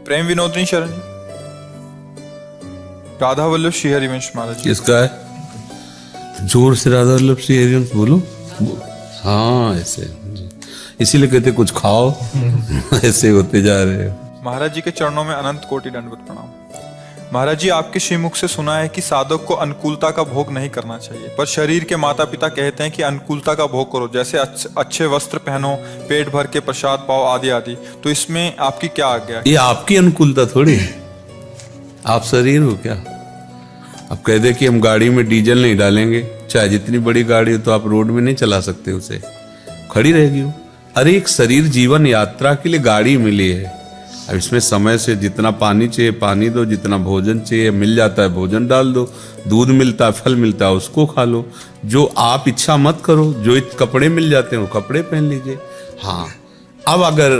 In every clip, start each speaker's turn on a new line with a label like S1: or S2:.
S1: प्रेम विनोदनी शरण, राधा वल्लभ श्री हरिवंश महाराज।
S2: किसका है? जोर से राधा वल्लभ श्री हरिवंश बोलो। हाँ ऐसे, इसीलिए कहते कुछ खाओ। ऐसे होते जा रहे हो।
S1: महाराज जी के चरणों में अनंत कोटि दंडवत प्रणाम। महाराज जी, आपके श्रीमुख से सुना है कि साधक को अनुकूलता का भोग नहीं करना चाहिए, पर शरीर के माता पिता कहते हैं कि अनुकूलता का भोग करो, जैसे अच्छे वस्त्र पहनो, पेट भर के प्रसाद पाओ, आदि आदि। तो इसमें आपकी क्या आज्ञा है?
S2: ये आपकी अनुकूलता थोड़ी है। आप शरीर हो क्या? आप कह दे कि हम गाड़ी में डीजल नहीं डालेंगे, चाहे जितनी बड़ी गाड़ी हो, तो आप रोड में नहीं चला सकते, उसे खड़ी रहेगी वो। अरे एक शरीर जीवन यात्रा के लिए गाड़ी मिली है। अब इसमें समय से जितना पानी चाहिए पानी दो, जितना भोजन चाहिए मिल जाता है भोजन डाल दो, दूध मिलता है फल मिलता है उसको खा लो। जो आप इच्छा मत करो, जो कपड़े मिल जाते हैं वो कपड़े पहन लीजिए। हाँ, अब अगर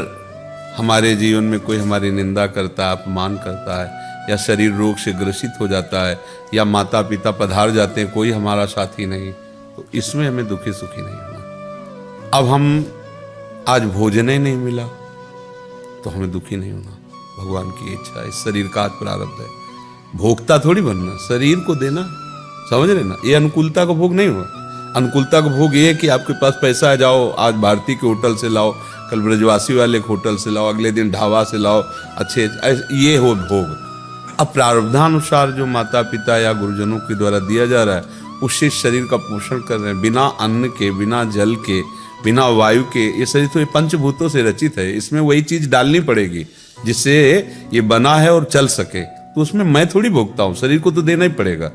S2: हमारे जीवन में कोई हमारी निंदा करता है, अपमान करता है, या शरीर रोग से ग्रसित हो जाता है, या माता पिता पधार जाते हैं, कोई हमारा साथी नहीं, तो इसमें हमें दुखी सुखी नहीं होना। अब हम आज भोजन ही नहीं मिला तो हमें दुखी नहीं होना। भगवान की इच्छा है, इस शरीर का आज प्रारब्ध है। भोक्ता थोड़ी बनना, शरीर को देना, समझ रहे ना? ये अनुकूलता का भोग नहीं हुआ। अनुकूलता का भोग ये है कि आपके पास पैसा है, जाओ आज भारती के होटल से लाओ, कल ब्रजवासी वाले होटल से लाओ, अगले दिन ढाबा से लाओ, अच्छे, ये हो भोग। अब प्रारब्धानुसार जो माता पिता या गुरुजनों के द्वारा दिया जा रहा है, उससे शरीर का पोषण कर रहे हैं। बिना अन्न के, बिना जल के, बिना वायु के ये शरीर तो ये पंचभूतों से रचित है। इसमें वही चीज डालनी पड़ेगी जिससे ये बना है और चल सके। तो उसमें मैं थोड़ी भोगता हूँ, शरीर को तो देना ही पड़ेगा।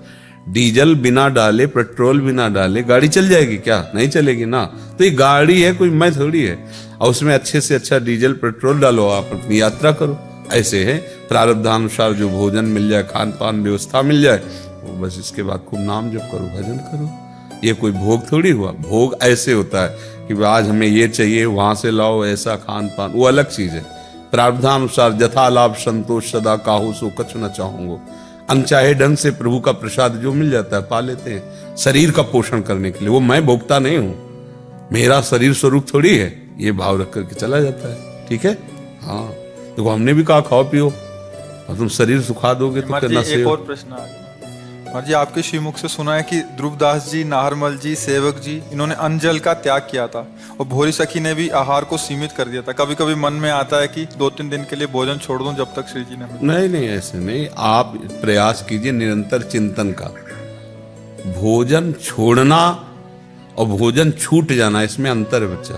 S2: डीजल बिना डाले, पेट्रोल बिना डाले गाड़ी चल जाएगी क्या? नहीं चलेगी ना। तो ये गाड़ी है, कोई मैं थोड़ी है। और उसमें अच्छे से अच्छा डीजल पेट्रोल डालो, आप अपनी यात्रा करो। ऐसे है, प्रारब्धानुसार जो भोजन मिल जाए, खान पान व्यवस्था मिल जाए, वो बस इसके बाद खूब नाम जप करो, भजन करो। ये कोई भोग थोड़ी हुआ। भोग ऐसे होता है कि आज हमें ये चाहिए, वहां से लाओ, ऐसा खान पान, वो अलग चीज है। प्रारब्धानुसार जथा लाभ संतोष सदा काहू सो कछु न चाहूंगो। अनचाहे ढंग से प्रभु का प्रसाद जो मिल जाता है पा लेते हैं, शरीर का पोषण करने के लिए। वो मैं भोगता नहीं हूं, मेरा शरीर स्वरूप थोड़ी है। ये भाव रख करके चला जाता है। ठीक है? हाँ, देखो हमने भी कहा खाओ पियो, और तुम शरीर सुखा दोगे तो करना से।
S1: एक और प्रश्न आ गया महाराज जी, आपके श्रीमुख से सुना है कि ध्रुवदास जी, नाहरमल जी, सेवक जी, इन्होंने अन्न जल का त्याग किया था, और भोरी सखी ने भी आहार को सीमित कर दिया था। कभी कभी मन में आता है कि 2-3 दिन के लिए भोजन छोड़ दूं जब तक श्री जी ने।
S2: नहीं नहीं, ऐसे नहीं। आप प्रयास कीजिए निरंतर चिंतन का। भोजन छोड़ना और भोजन छूट जाना, इसमें अंतर है बच्चा।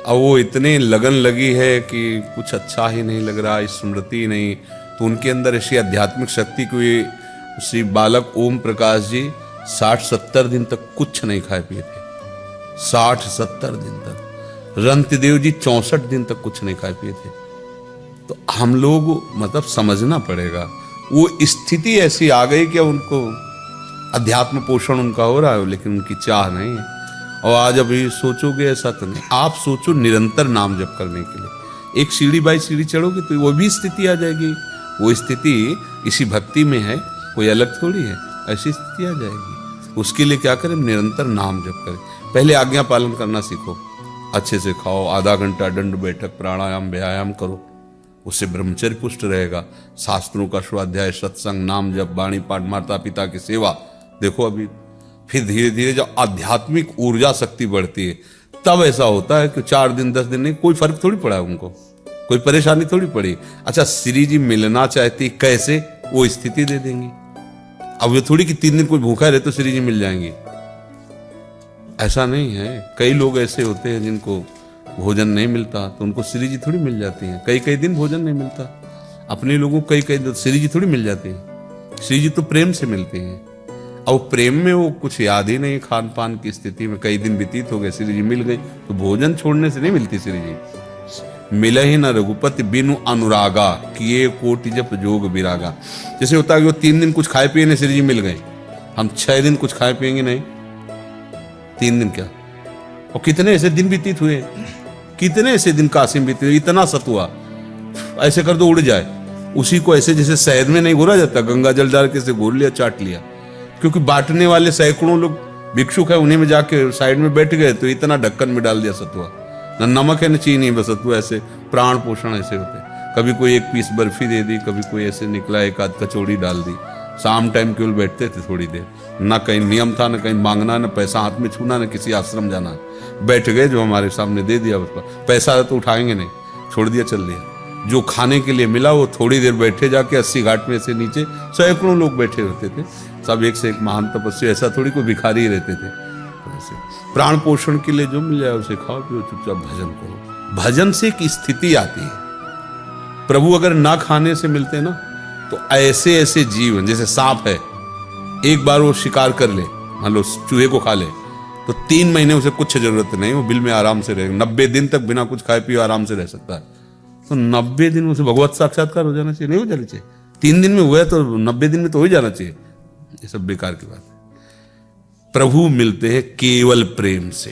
S2: अब वो इतने लगन लगी है कि कुछ अच्छा ही नहीं लग रहा, स्मृति नहीं, तो उनके अंदर ऐसी आध्यात्मिक शक्ति कोई। श्री बालक ओम प्रकाश जी 60-70 दिन तक कुछ नहीं खाए पिए थे। 60-70 दिन तक। रंतदेव जी 64 दिन तक कुछ नहीं खाए पिए थे। तो हम लोग मतलब समझना पड़ेगा, वो स्थिति ऐसी आ गई कि उनको अध्यात्म पोषण उनका हो रहा है, लेकिन उनकी चाह नहीं है। और आज अभी सोचोगे ऐसा तो नहीं, आप सोचो निरंतर नाम जप करने के लिए। एक सीढ़ी बाई सीढ़ी चढ़ोगे तो वो भी स्थिति आ जाएगी। वो स्थिति इसी भक्ति में है, कोई अलग थोड़ी है, ऐसी स्थिति आ जाएगी। उसके लिए क्या करें? निरंतर नाम जप करें। पहले आज्ञा पालन करना सीखो, अच्छे से खाओ, आधा घंटा दंड बैठक प्राणायाम व्यायाम करो, उससे ब्रह्मचर्य पुष्ट रहेगा। शास्त्रों का स्वाध्याय, सत्संग, नाम जप, वाणी पाठ, माता पिता की सेवा। देखो अभी फिर धीरे धीरे जब आध्यात्मिक ऊर्जा शक्ति बढ़ती है, तब ऐसा होता है कि 4 दिन 10 दिन नहीं, कोई फर्क थोड़ी पड़ा उनको, कोई परेशानी थोड़ी पड़ी। अच्छा, श्री जी मिलना चाहती, कैसे? वो स्थिति दे देंगी। अब ये थोड़ी कि 3 दिन कोई भूखा रहे तो श्री जी मिल जाएंगे, ऐसा नहीं है। कई लोग ऐसे होते हैं जिनको भोजन नहीं मिलता, तो उनको श्री जी थोड़ी मिल जाती हैं। कई दिन भोजन नहीं मिलता, अपने लोगों को कई श्री जी थोड़ी मिल जाती है। श्री जी तो प्रेम से मिलते हैं, और प्रेम में वो कुछ याद ही नहीं, खान पान की स्थिति में कई दिन व्यतीत हो गए, श्री जी मिल गई। तो भोजन छोड़ने से नहीं मिलती श्री जी। मिले ही न रघुपति बिनु अनुरागा, किए कोटि जप जोग विरागा। जैसे होता है कि वो 3 दिन कुछ खाए पिए नहीं, श्री जी मिल गए। हम 6 दिन कुछ खाए पिएंगे नहीं, 3 दिन क्या। और कितने ऐसे दिन व्यतीत हुए, कितने ऐसे दिन कासिम बीते हुए, इतना सतुआ ऐसे कर दो उड़ जाए। उसी को ऐसे जैसे शहद में नहीं घोरा जाता, गंगा जल डाल के घोर लिया, चाट लिया। क्योंकि बांटने वाले सैकड़ों लोग भिक्षुक है, उन्हीं में जाके साइड में बैठ गए तो इतना ढक्कन में डाल दिया सतुआ। न नमक है न चीनी, बस तू ऐसे प्राण पोषण ऐसे होते। कभी कोई एक पीस बर्फी दे दी, कभी कोई ऐसे निकला एक आध कचौड़ी डाल दी। शाम टाइम केवल बैठते थे थोड़ी देर, ना कहीं नियम था, ना कहीं मांगना, ना पैसा हाथ में छूना, ना किसी आश्रम जाना। बैठ गए, जो हमारे सामने दे दिया उसका, पैसा तो उठाएंगे नहीं, छोड़ दिया चल दिया। जो खाने के लिए मिला वो थोड़ी देर बैठे, जाके 80 घाट में से नीचे सैकड़ों लोग बैठे रहते थे, सब एक से एक महान तपस्वी, ऐसा थोड़ी कोई भिखारी रहते थे। प्राण पोषण के लिए जो मिल जाए उसे खाओ पियो, चुपचाप भजन करो। भजन से एक स्थिति आती है। प्रभु अगर ना खाने से मिलते ना, तो ऐसे ऐसे जीव, जैसे सांप है, एक बार वो शिकार कर ले, मान लो चूहे को खा ले, तो 3 महीने उसे कुछ जरूरत नहीं, वो बिल में आराम से रहेगा। 90 दिन तक बिना कुछ खाए पिए आराम से रह सकता है। तो 90 दिन उसे भगवत साक्षात्कार हो जाना चाहिए, नहीं हो जाना चाहिए। 3 दिन में हुआ तो 90 दिन में तो हो ही जाना चाहिए। ये सब बेकार की बात है। प्रभु मिलते हैं केवल प्रेम से।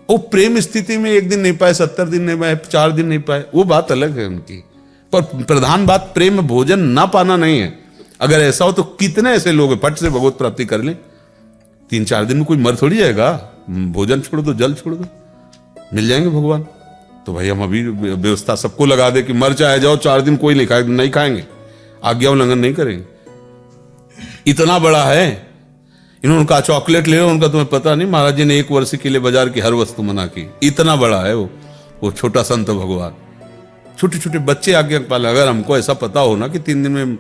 S2: वो प्रेम स्थिति में 1 दिन नहीं पाए, 70 दिन नहीं पाए, 4 दिन नहीं पाए, वो बात अलग है उनकी। पर प्रधान बात प्रेम में भोजन ना पाना नहीं है। अगर ऐसा हो तो कितने ऐसे लोग फट से भगवत प्राप्ति कर लें। 3-4 दिन में कोई मर थोड़ी जाएगा। भोजन छोड़ दो, जल छोड़ दो, मिल जाएंगे भगवान। तो भाई हम अभी व्यवस्था सबको लगा दे कि मर चाहे जाओ, 4 दिन कोई नहीं खाएंगे, आज्ञा उल्लंघन नहीं करेंगे। इतना बड़ा है। इन्होंने कहा चॉकलेट ले लो, उनका तुम्हें पता नहीं, महाराज जी ने 1 वर्ष के लिए बाजार की हर वस्तु मना की। इतना बड़ा है वो छोटा संत भगवान। छोटे छोटे बच्चे आज्ञा पालन। अगर हमको ऐसा पता हो ना कि 3 दिन में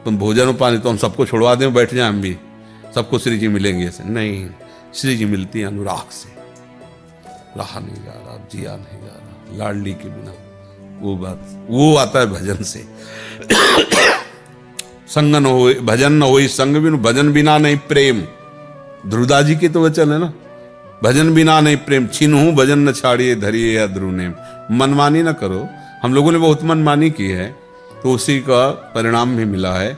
S2: तुम भोजन और पानी, तो हम सबको छुड़वा दें, बैठ जाए हम भी, सबको श्री जी मिलेंगे। ऐसे नहीं, श्री जी मिलती है अनुराग से। रहा नहीं जा रहा, जिया नहीं जा रहा, लाडली के बिना, वो बात, वो आता है भजन से। संग न हो भजन न हो संग बिनु, भजन बिना नहीं प्रेम। ध्रुवदास जी के तो वचन है ना, भजन बिना नहीं प्रेम। छिनहु भजन न छाड़िए, धरिए या ध्रुव। मनमानी ना करो। हम लोगों ने बहुत मनमानी की है, तो उसी का परिणाम भी मिला है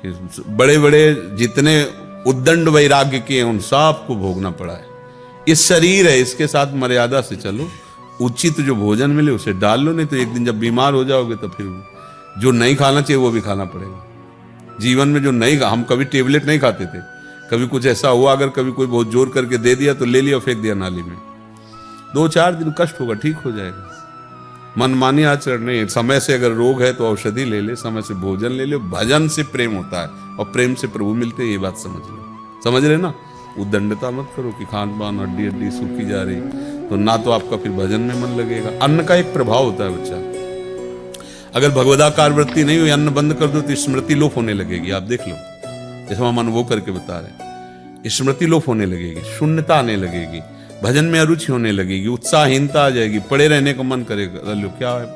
S2: कि बड़े बड़े जितने उद्दंड वैराग्य किए उन सबको भोगना पड़ा है। इस शरीर है, इसके साथ मर्यादा से चलो। उचित जो भोजन मिले उसे डाल लो, नहीं तो एक दिन जब बीमार हो जाओगे तो फिर जो नहीं खाना चाहिए वो भी खाना पड़ेगा। जीवन में जो नहीं, हम कभी टेबलेट नहीं खाते थे, कभी कुछ ऐसा हुआ, अगर कभी कोई बहुत जोर करके दे दिया तो ले लिया, फेंक दिया नाली में। 2-4 दिन कष्ट होगा, ठीक हो जाएगा। मनमानी आचरण नहीं। समय से अगर रोग है तो औषधि ले ले, समय से भोजन ले ले। भजन से प्रेम होता है और प्रेम से प्रभु मिलते हैं, ये बात समझ लो। समझ रहे ना? उद्दंडता मत करो कि खान पान हड्डी हड्डी सूखी जा रही, तो ना तो आपका फिर भजन में मन लगेगा। अन्न का एक प्रभाव होता है बच्चा, अगर भगवदाकार वृत्ति नहीं हुई, अन्न बंद कर दो तो स्मृति लोप होने लगेगी। आप देख लो, जैसे हम अनुभव करके बता रहे हैं, स्मृति लोप होने लगेगी, शून्यता आने लगेगी, भजन में अरुचि होने लगेगी, उत्साहहीनता आ जाएगी, पड़े रहने का मन करेगा। लो क्या है,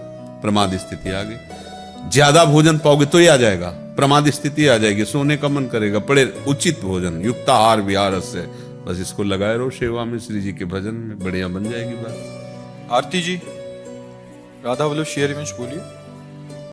S2: प्रमाद स्थिति आ गई। ज्यादा भोजन पाओगे तो ही आ जाएगा, प्रमाद स्थिति आ जाएगी, सोने का मन करेगा। पड़े उचित भोजन, युक्ताहार विहार से, बस इसको लगाए रहो सेवा में, श्री जी के भजन में, बढ़िया बन जाएगी बात।
S1: आरती जी, राधा वल्लभ शेयर इमेज बोलिए।